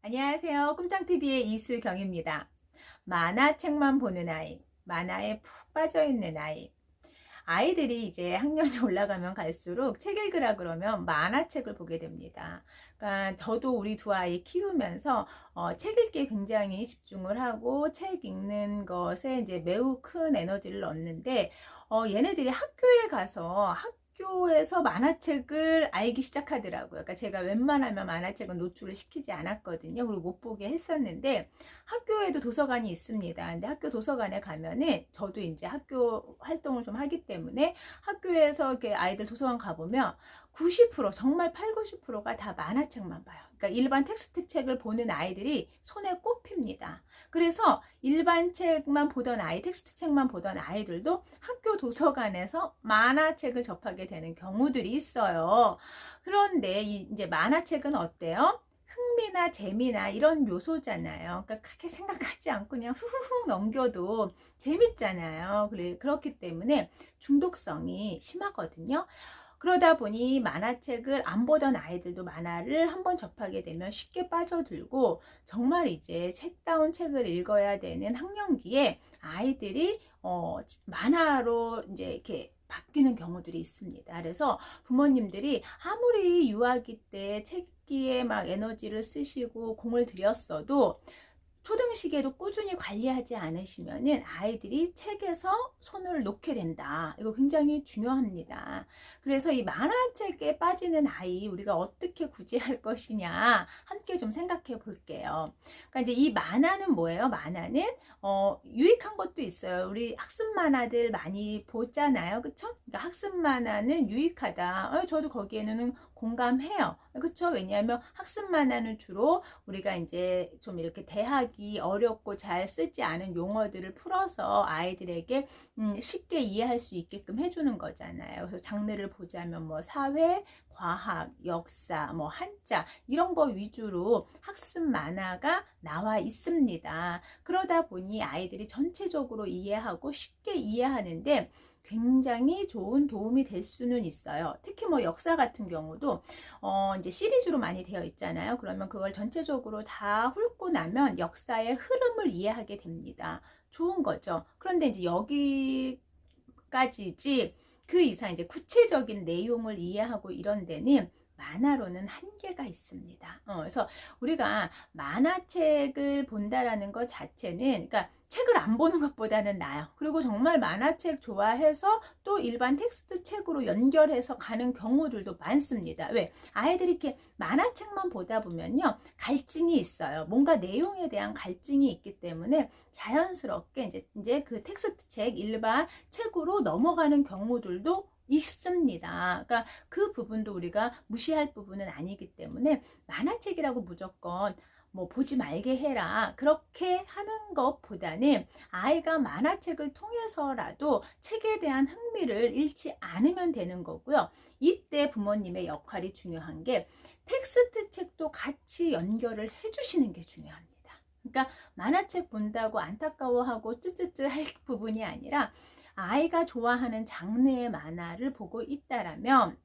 안녕하세요. 꿈짱TV의 이수경입니다. 만화책만 보는 아이, 만화에 푹 빠져있는 아이. 아이들이 이제 학년이 올라가면 갈수록 책 읽으라 그러면 만화책을 보게 됩니다. 그러니까 저도 우리 두 아이 키우면서 책 읽기에 굉장히 집중을 하고 책 읽는 것에 이제 매우 큰 에너지를 넣었는데 얘네들이 학교에 가서 학교에서 만화책을 알기 시작하더라고요. 그러니까 제가 웬만하면 만화책은 노출을 시키지 않았거든요. 그리고 못 보게 했었는데 학교에도 도서관이 있습니다. 근데 학교 도서관에 가면은 저도 이제 학교 활동을 좀 하기 때문에 학교에서 이렇게 아이들 도서관 가보면 90% 정말 8, 90%가 다 만화책만 봐요. 그러니까 일반 텍스트 책을 보는 아이들이 손에 꼽힙니다. 그래서 일반 책만 보던 아이, 텍스트 책만 보던 아이들도 학교 도서관에서 만화책을 접하게 되는 경우들이 있어요. 그런데 이제 만화책은 어때요? 흥미나 재미나 이런 요소잖아요. 그러니까 크게 생각하지 않고 그냥 후후후 넘겨도 재밌잖아요. 그렇기 때문에 중독성이 심하거든요. 그러다 보니 만화책을 안 보던 아이들도 만화를 한번 접하게 되면 쉽게 빠져들고 정말 이제 책다운 책을 읽어야 되는 학령기에 아이들이 만화로 이제 이렇게 바뀌는 경우들이 있습니다. 그래서 부모님들이 아무리 유아기 때 책기에 막 에너지를 쓰시고 공을 들였어도 초등시기에도 꾸준히 관리하지 않으시면은 아이들이 책에서 손을 놓게 된다. 이거 굉장히 중요합니다. 그래서 이 만화책에 빠지는 아이 우리가 어떻게 구제할 것이냐 함께 좀 생각해 볼게요. 그러니까 이제 이 만화는 뭐예요? 만화는 유익한 것도 있어요. 우리 학습 만화들 많이 보잖아요. 그쵸? 그러니까 학습 만화는 유익하다. 저도 거기에는 공감해요. 그쵸? 왜냐하면 학습 만화는 주로 우리가 이제 좀 이렇게 대하기 어렵고 잘 쓰지 않은 용어들을 풀어서 아이들에게 쉽게 이해할 수 있게끔 해주는 거잖아요. 그래서 장르를 보자면 뭐 사회, 과학, 역사, 뭐 한자 이런 거 위주로 학습 만화가 나와 있습니다. 그러다 보니 아이들이 전체적으로 이해하고 쉽게 이해하는데 굉장히 좋은 도움이 될 수는 있어요. 특히 뭐 역사 같은 경우도 이제 시리즈로 많이 되어 있잖아요. 그러면 그걸 전체적으로 다 훑고 나면 역사의 흐름을 이해하게 됩니다. 좋은 거죠. 그런데 이제 여기까지지 그 이상 이제 구체적인 내용을 이해하고 이런 데는 만화로는 한계가 있습니다. 그래서 우리가 만화책을 본다라는 것 자체는, 그러니까 책을 안 보는 것보다는 나아요. 그리고 정말 만화책 좋아해서 또 일반 텍스트 책으로 연결해서 가는 경우들도 많습니다. 왜? 아이들이 이렇게 만화책만 보다 보면요, 갈증이 있어요. 뭔가 내용에 대한 갈증이 있기 때문에 자연스럽게 이제 그 텍스트 책, 일반 책으로 넘어가는 경우들도 있습니다. 그러니까 그 부분도 우리가 무시할 부분은 아니기 때문에 만화책이라고 무조건 뭐 보지 말게 해라 그렇게 하는 것보다는 아이가 만화책을 통해서라도 책에 대한 흥미를 잃지 않으면 되는 거고요. 이때 부모님의 역할이 중요한 게 텍스트 책도 같이 연결을 해주시는 게 중요합니다. 그러니까 만화책 본다고 안타까워하고 쯔쯔쯔 할 부분이 아니라 아이가 좋아하는 장르의 만화를 보고 있다라면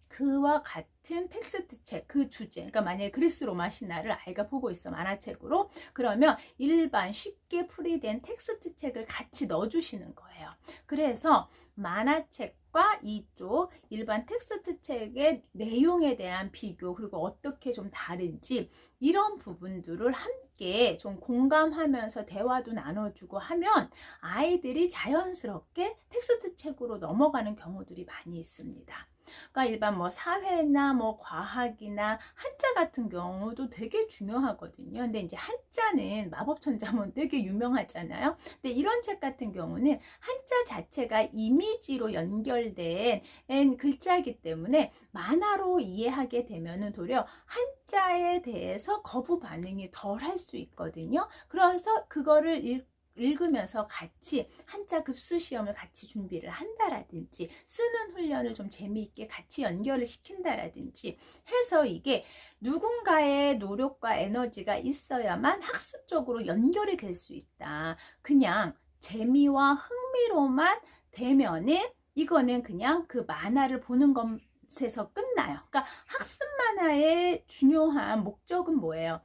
그와 같은 텍스트 책, 그 주제, 그러니까 만약에 그리스 로마 신화를 아이가 보고 있어, 만화책으로. 그러면 일반 쉽게 풀이된 텍스트 책을 같이 넣어주시는 거예요. 그래서 만화책과 이쪽 일반 텍스트 책의 내용에 대한 비교, 그리고 어떻게 좀 다른지 이런 부분들을 함께 좀 공감하면서 대화도 나눠주고 하면 아이들이 자연스럽게 텍스트 책으로 넘어가는 경우들이 많이 있습니다. 그러니까 일반 뭐 사회나 뭐 과학이나 한자 같은 경우도 되게 중요하거든요. 근데 이제 한자는 마법천자문 되게 유명하잖아요. 근데 이런 책 같은 경우는 한자 자체가 이미지로 연결된 글자이기 때문에 만화로 이해하게 되면은 도리어 한자에 대해서 거부 반응이 덜 할 수 있거든요. 그래서 그거를 읽으면서 같이 한자 급수 시험을 같이 준비를 한다라든지 쓰는 훈련을 좀 재미있게 같이 연결을 시킨다라든지 해서 이게 누군가의 노력과 에너지가 있어야만 학습적으로 연결이 될 수 있다. 그냥 재미와 흥미로만 되면은 이거는 그냥 그 만화를 보는 것에서 끝나요. 그러니까 학습 만화의 중요한 목적은 뭐예요?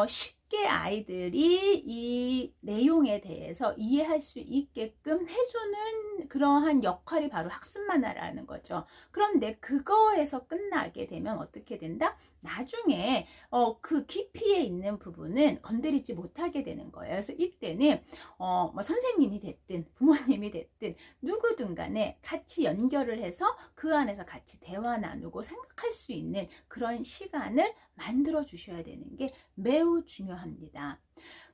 쉽게 아이들이 이 내용에 대해서 이해할 수 있게끔 해주는 그러한 역할이 바로 학습 만화라는 거죠. 그런데 그거에서 끝나게 되면 어떻게 된다? 나중에 그 깊이에 있는 부분은 건드리지 못하게 되는 거예요. 그래서 이때는 뭐 선생님이 됐든 부모님이 됐든 누구든 간에 같이 연결을 해서 그 안에서 같이 대화 나누고 생각할 수 있는 그런 시간을 만들어 주셔야 되는 게 매우 중요합니다.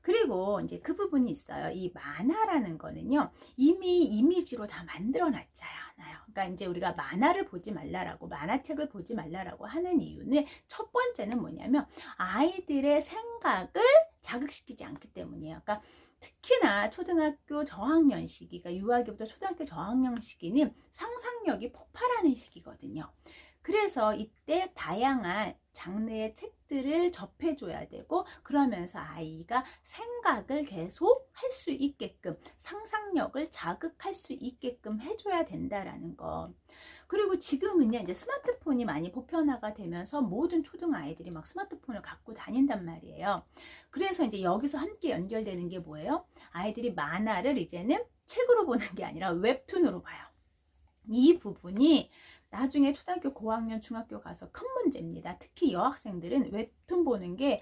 그리고 이제 그 부분이 있어요. 이 만화라는 거는요, 이미 이미지로 다 만들어 놨잖아요. 그러니까 이제 우리가 만화를 보지 말라라고, 만화책을 보지 말라라고 하는 이유는 첫 번째는 뭐냐면 아이들의 생각을 자극시키지 않기 때문이에요. 그러니까 특히나 초등학교 저학년 시기가, 유아기부터 초등학교 저학년 시기는 상상력이 폭발하는 시기거든요. 그래서 이때 다양한 장르의 책들을 접해줘야 되고, 그러면서 아이가 생각을 계속 할 수 있게끔, 상상력을 자극할 수 있게끔 해줘야 된다라는 거. 그리고 지금은요, 이제 스마트폰이 많이 보편화가 되면서 모든 초등 아이들이 막 스마트폰을 갖고 다닌단 말이에요. 그래서 이제 여기서 함께 연결되는 게 뭐예요? 아이들이 만화를 이제는 책으로 보는 게 아니라 웹툰으로 봐요. 이 부분이 나중에 초등학교 고학년 중학교 가서 큰 문제입니다. 특히 여학생들은 웹툰 보는 게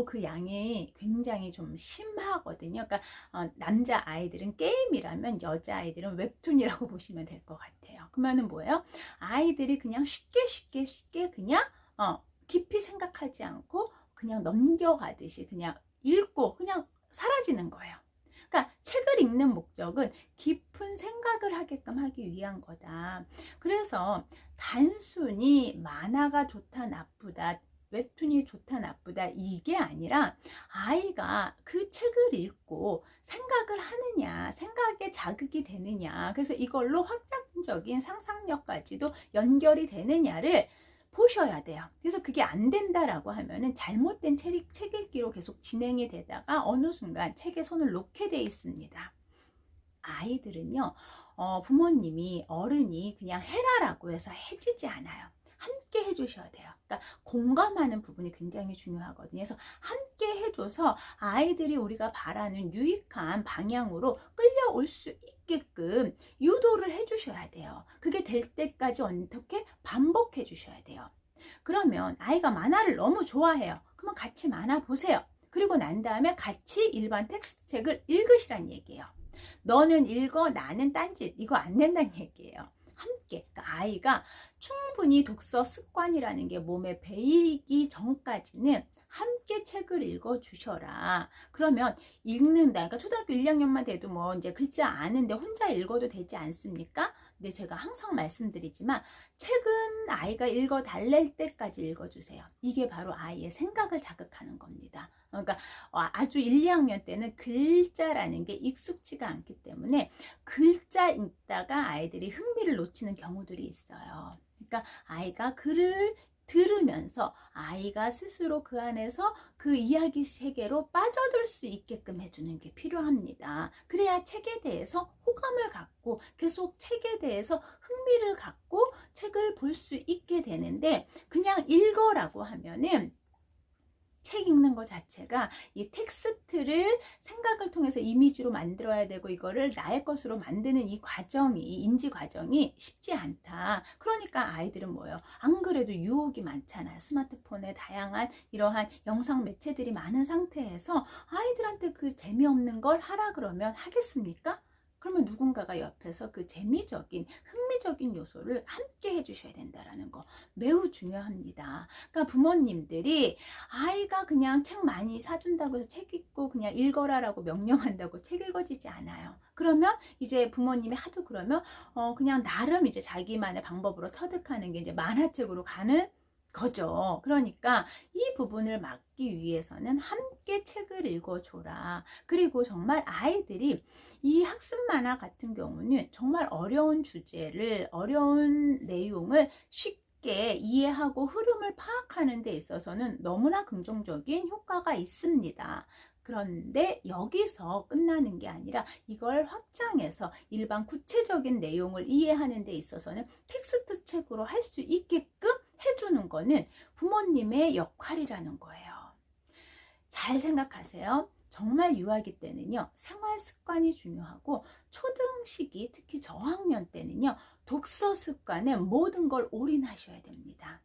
그 양이 굉장히 좀 심하거든요. 그러니까 남자 아이들은 게임이라면 여자 아이들은 웹툰이라고 보시면 될 것 같아요. 그러면은 뭐예요? 아이들이 그냥 쉽게 그냥 깊이 생각하지 않고 그냥 넘겨가듯이 그냥 읽고 그냥 사라지는 거예요. 그러니까 책을 읽는 목적은 깊은 생각을 하게끔 하기 위한 거다. 그래서 단순히 만화가 좋다 나쁘다, 웹툰이 좋다 나쁘다 이게 아니라 아이가 그 책을 읽고 생각을 하느냐, 생각에 자극이 되느냐, 그래서 이걸로 확장적인 상상력까지도 연결이 되느냐를 보셔야 돼요. 그래서 그게 안 된다라고 하면은 잘못된 책 읽기로 계속 진행이 되다가 어느 순간 책에 손을 놓게 돼 있습니다. 아이들은요, 부모님이, 어른이 그냥 해라라고 해서 해주지 않아요. 함께 해주셔야 돼요. 그러니까 공감하는 부분이 굉장히 중요하거든요. 그래서 함께 해줘서 아이들이 우리가 바라는 유익한 방향으로 끌려올 수 있게끔 유도를 해주셔야 돼요. 그게 될 때까지 어떻게 반복해 주셔야 돼요. 그러면 아이가 만화를 너무 좋아해요. 그러면 같이 만화 보세요. 그리고 난 다음에 같이 일반 텍스트 책을 읽으시란 얘기예요. 너는 읽어, 나는 딴짓. 이거 안 된다는 얘기예요. 함께. 그러니까 아이가 충분히 독서 습관이라는 게 몸에 배이기 전까지는 함께 책을 읽어 주셔라. 그러면 읽는다. 그러니까 초등학교 1, 2학년만 돼도 뭐 이제 글자 아는데 혼자 읽어도 되지 않습니까? 근데 제가 항상 말씀드리지만 책은 아이가 읽어 달랠 때까지 읽어주세요. 이게 바로 아이의 생각을 자극하는 겁니다. 그러니까 아주 1, 2학년 때는 글자라는 게 익숙지가 않기 때문에 글자 읽다가 아이들이 흥미를 놓치는 경우들이 있어요. 그러니까 아이가 글을 들으면서 아이가 스스로 그 안에서 그 이야기 세계로 빠져들 수 있게끔 해주는 게 필요합니다. 그래야 책에 대해서 호감을 갖고 계속 책에 대해서 흥미를 갖고 책을 볼 수 있게 되는데, 그냥 읽어라고 하면은 책 읽는 것 자체가 이 텍스트를 생각을 통해서 이미지로 만들어야 되고 이거를 나의 것으로 만드는 이 과정이, 이 인지 과정이 쉽지 않다. 그러니까 아이들은 뭐예요? 안 그래도 유혹이 많잖아요. 스마트폰에 다양한 이러한 영상 매체들이 많은 상태에서 아이들한테 그 재미없는 걸 하라 그러면 하겠습니까? 그러면 누군가가 옆에서 그 재미적인, 흥미적인 요소를 함께 해주셔야 된다는 거 매우 중요합니다. 그러니까 부모님들이 아이가 그냥 책 많이 사준다고 해서 책 읽고 그냥 읽어라라고 명령한다고 책 읽어지지 않아요. 그러면 이제 부모님이 하도 그러면 그냥 나름 이제 자기만의 방법으로 터득하는 게 이제 만화책으로 가는 거죠. 그러니까 이 부분을 막기 위해서는 함께 책을 읽어줘라. 그리고 정말 아이들이 이 학습 만화 같은 경우는 정말 어려운 주제를, 어려운 내용을 쉽게 이해하고 흐름을 파악하는 데 있어서는 너무나 긍정적인 효과가 있습니다. 그런데 여기서 끝나는 게 아니라 이걸 확장해서 일반 구체적인 내용을 이해하는 데 있어서는 텍스트 책으로 할 수 있게끔 해주는 거는 부모님의 역할이라는 거예요. 잘 생각하세요. 정말 유아기 때는요, 생활 습관이 중요하고 초등 시기, 특히 저학년 때는요, 독서 습관에 모든 걸 올인하셔야 됩니다.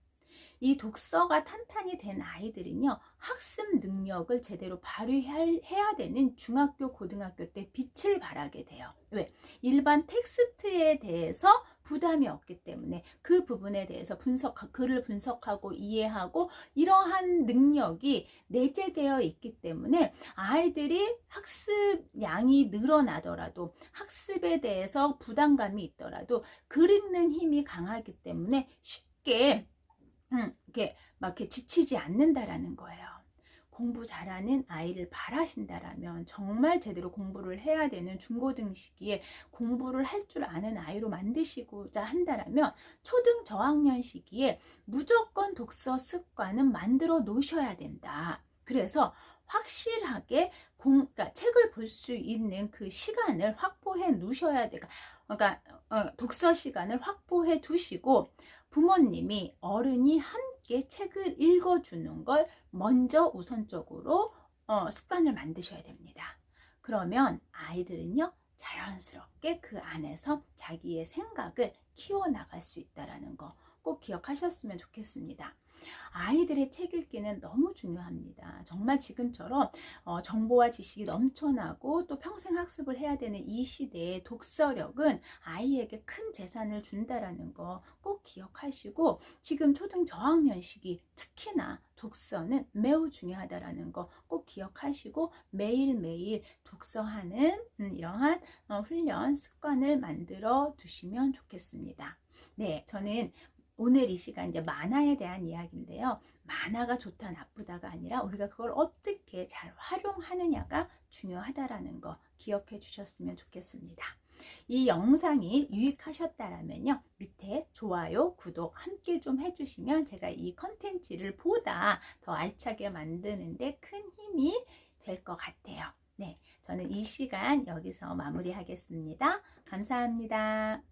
이 독서가 탄탄히 된 아이들은요, 학습 능력을 제대로 발휘해야 되는 중학교, 고등학교 때 빛을 발하게 돼요. 왜? 일반 텍스트에 대해서 부담이 없기 때문에 그 부분에 대해서 글을 분석하고 이해하고 이러한 능력이 내재되어 있기 때문에 아이들이 학습 양이 늘어나더라도 학습에 대해서 부담감이 있더라도 글 읽는 힘이 강하기 때문에 쉽게 이렇게 막 이렇게 지치지 않는다라는 거예요. 공부 잘하는 아이를 바라신다라면 정말 제대로 공부를 해야 되는 중고등 시기에 공부를 할 줄 아는 아이로 만드시고자 한다라면 초등 저학년 시기에 무조건 독서 습관은 만들어 놓으셔야 된다. 그래서 확실하게 그러니까 책을 볼 수 있는 그 시간을 확보해 놓으셔야 돼. 그러니까 독서 시간을 확보해 두시고 부모님이 어른이 함께 책을 읽어주는 걸 먼저 우선적으로 습관을 만드셔야 됩니다. 그러면 아이들은요, 자연스럽게 그 안에서 자기의 생각을 키워나갈 수 있다는 거 꼭 기억하셨으면 좋겠습니다. 아이들의 책 읽기는 너무 중요합니다. 정말 지금처럼 정보와 지식이 넘쳐나고 또 평생 학습을 해야 되는 이 시대의 독서력은 아이에게 큰 재산을 준다라는 거 꼭 기억하시고 지금 초등 저학년 시기 특히나 독서는 매우 중요하다라는 거 꼭 기억하시고 매일매일 독서하는 이러한 훈련 습관을 만들어 두시면 좋겠습니다. 네, 저는 오늘 이 시간 이제 만화에 대한 이야기인데요. 만화가 좋다 나쁘다가 아니라 우리가 그걸 어떻게 잘 활용하느냐가 중요하다라는 거 기억해 주셨으면 좋겠습니다. 이 영상이 유익하셨다라면요, 밑에 좋아요, 구독 함께 좀 해주시면 제가 이 컨텐츠를 보다 더 알차게 만드는데 큰 힘이 될 것 같아요. 네, 저는 이 시간 여기서 마무리하겠습니다. 감사합니다.